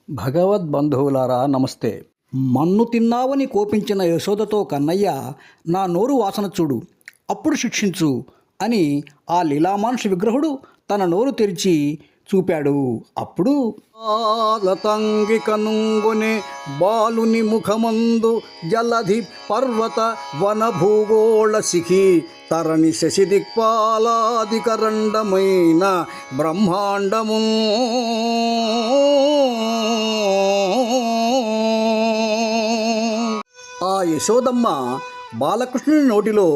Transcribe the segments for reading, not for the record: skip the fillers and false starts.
భగవద్బంధువులారా నమస్తే. మన్ను తిన్నావని కోపించిన యశోదతో కన్నయ్య, నా నోరు వాసన చూడు, అప్పుడు శిక్షించు అని ఆ లీలామానుష విగ్రహుడు తన నోరు తెరిచి చూపాడు. అప్పుడు తంగి కనుంగునే బాలుని ముఖమందు జలధి పర్వత వన భూగోళ శిఖి తరణి శశిదిక్పాలాదికరండమైన బ్రహ్మాండము ఆ యశోదమ్మ బాలకృష్ణుని నోటిలో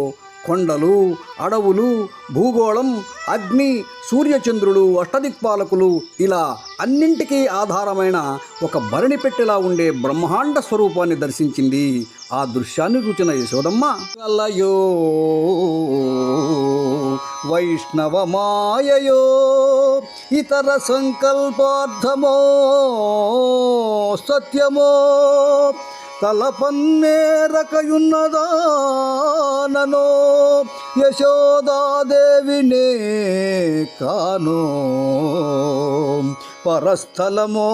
కొండలు, అడవులు, భూగోళం, అగ్ని, సూర్యచంద్రులు, అష్టదిక్పాలకులు ఇలా అన్నింటికీ ఆధారమైన ఒక భరణి పెట్టెలా ఉండే బ్రహ్మాండ స్వరూపాన్ని దర్శించింది. ఆ దృశ్యాన్ని చూచిన యశోదమ్మ కలయో వైష్ణవ మాయయో ఇతర సంకల్పార్థమో సత్యమో తలపన్నేరకయున్నదాననో యశోదాదేవినే కానో పరస్థలమో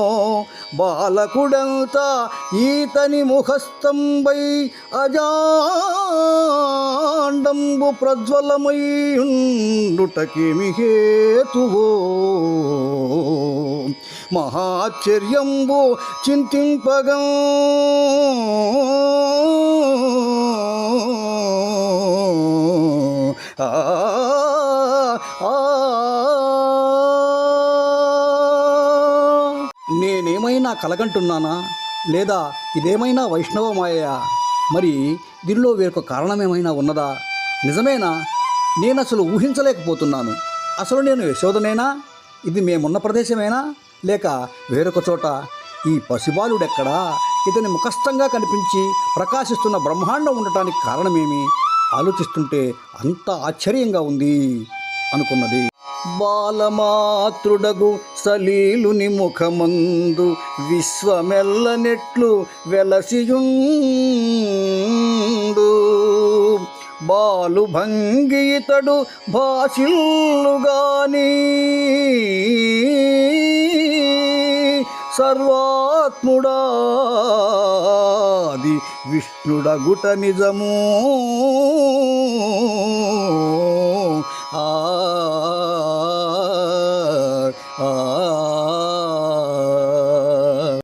బాలకుడంతా ఈతని ముఖస్తంభై అజాండంబు ప్రజ్వలమై ఉండుటకేమి హేతువో మహాశ్చర్యంబు చింతింపగా నేనేమైనా కలగంటున్నానా, లేదా ఇదేమైనా వైష్ణవ మాయా? మరి దీనిలో వేరొక కారణమేమైనా ఉన్నదా? నిజమేనా? నేను అసలు ఊహించలేకపోతున్నాను. అసలు నేను యశోదనేనా? ఇది మేమున్న ప్రదేశమేనా, లేక వేరొక చోట? ఈ పసిబాలుడెక్కడా? ఇతని ముఖస్థంగా కనిపించి ప్రకాశిస్తున్న బ్రహ్మాండం ఉండటానికి కారణమేమి? ఆలోచిస్తుంటే అంత ఆశ్చర్యంగా ఉంది అనుకున్నది. బాలమాతృడగు సలీలుని ముఖమందు విశ్వమెల్లనెట్లు వెలసియుండు బాలు భంగి ఇతడు భాషిల్లుగాని సర్వాత్ముడాది విష్ణుడగుట నిజము.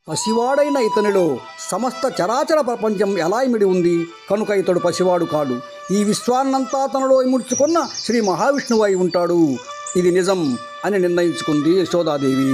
పసివాడైన ఇతనిలో సమస్త చరాచర ప్రపంచం ఎలా ఇమిడి ఉంది కనుక ఇతడు పసివాడు కాడు. ఈ విశ్వాన్నంతా తనలో ఇముడ్చుకున్న శ్రీ మహావిష్ణువు అయి ఉంటాడు. ఇది నిజం అని నిర్ణయించుకుంది యశోదాదేవి.